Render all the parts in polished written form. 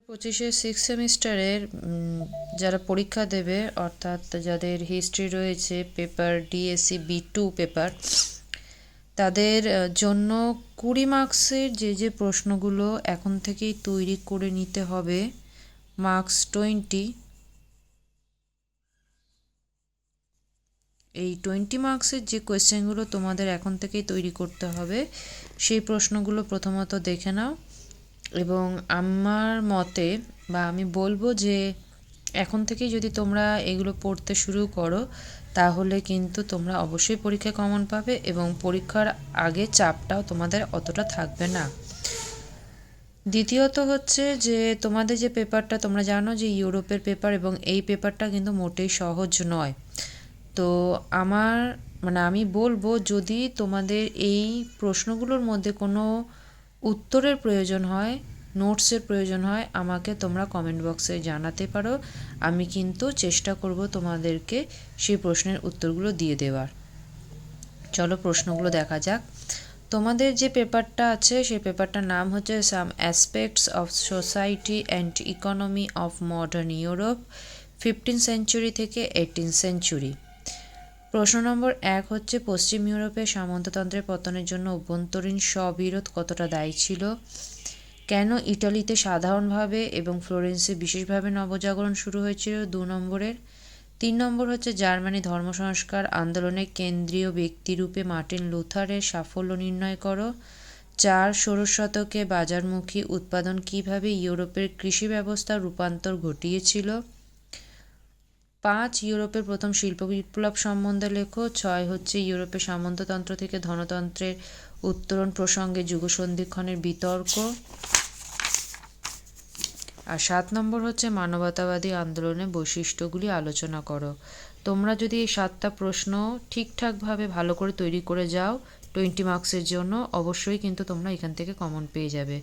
25-এ six সেমিস্টারের যারা পরীক্ষা দেবে অর্থাৎ যাদের হিস্ট্রি রয়েছে পেপার DSC-B2 পেপার, তাদের জন্য 20 মার্কসের যে প্রশ্নগুলো এখন থেকেই তৈরি করে নিতে হবে, মার্কস 20, এই 20 মার্কসের যে কোয়েশ্চেনগুলো তোমাদের এখন থেকেই তৈরি করতে হবে সেই প্রশ্নগুলো প্রথমত দেখে নাও। এবং আমার মতে বা আমি বলবো যে এখন থেকেই যদি তোমরা এগুলো পড়তে শুরু করো তাহলে কিন্তু তোমরা অবশ্যই পরীক্ষায় কমন পাবে এবং পরীক্ষার আগে চাপটাও তোমাদের অতটা থাকবে না। দ্বিতীয়ত হচ্ছে যে তোমাদের যে পেপারটা, তোমরা জানো যে ইউরোপের পেপার এবং এই পেপারটা কিন্তু মোটেই সহজ নয়। তো আমি বলবো যদি তোমাদের এই প্রশ্নগুলোর মধ্যে কোনো উত্তরের প্রয়োজন হয়, নোটসের প্রয়োজন হয়, আমাকে তোমরা কমেন্ট বক্সে জানাতে পারো। আমি কিন্তু চেষ্টা করব তোমাদেরকে সেই প্রশ্নের উত্তরগুলো দিয়ে দেওয়ার। চলো প্রশ্নগুলো দেখা যাক। তোমাদের যে পেপারটা আছে সেই পেপারটার নাম হচ্ছে some aspects of society and economy of modern Europe 15th century থেকে 18th সেঞ্চুরি। প্রশ্ন নম্বর 1 হচ্ছে পশ্চিম ইউরোপে সামন্ততন্ত্রের পতনের জন্য অভ্যন্তরীণ স্ববিরোধ কতটা দায়ী ছিল? কেন ইটালিতে সাধারণভাবে এবং ফ্লোরেন্সে বিশেষভাবে নবজাগরণ শুরু হয়েছিল? 2 নম্বরের। 3 নম্বর হচ্ছে জার্মানি ধর্ম সংস্কার আন্দোলনের কেন্দ্রীয় ব্যক্তিরূপে মার্টিন লুথারের সাফল্য নির্ণয় করো। 4 ষোড়শ শতকে বাজারমুখী উৎপাদন কিভাবে ইউরোপের কৃষি ব্যবস্থার রূপান্তর ঘটিয়েছিল? 5 ইউরোপের প্রথম শিল্প বিপ্লব সম্বন্ধে লেখো। 6 হচ্ছে ইউরোপের সামন্ততন্ত্র থেকে ধনতন্ত্রের উত্তরণ প্রসঙ্গে যুগসন্ধিক্ষণের বিতর্ক। আর 7 নম্বর হচ্ছে মানবতাবাদী আন্দোলনের বৈশিষ্ট্যগুলি আলোচনা করো। তোমরা যদি এই 7টা প্রশ্ন ঠিকঠাকভাবে ভালো করে তৈরি করে যাও 20 মার্কসের জন্য, অবশ্যই কিন্তু তোমরা এখান থেকে কমন পেয়ে যাবে।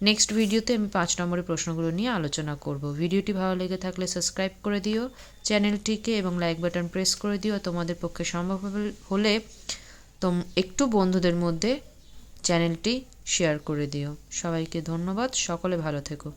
নেক্সট ভিডিওতে আমি 5 নম্বরের প্রশ্নগুলো নিয়ে আলোচনা করব। ভিডিওটি ভালো লেগে থাকলে সাবস্ক্রাইব করে দিও চ্যানেলটিকে এবং লাইক বাটন প্রেস করে দিও। তোমাদের পক্ষে সম্ভব হলে একটু বন্ধুদের মধ্যে চ্যানেলটি শেয়ার করে দিও। সবাইকে ধন্যবাদ, সকলে ভালো থেকো।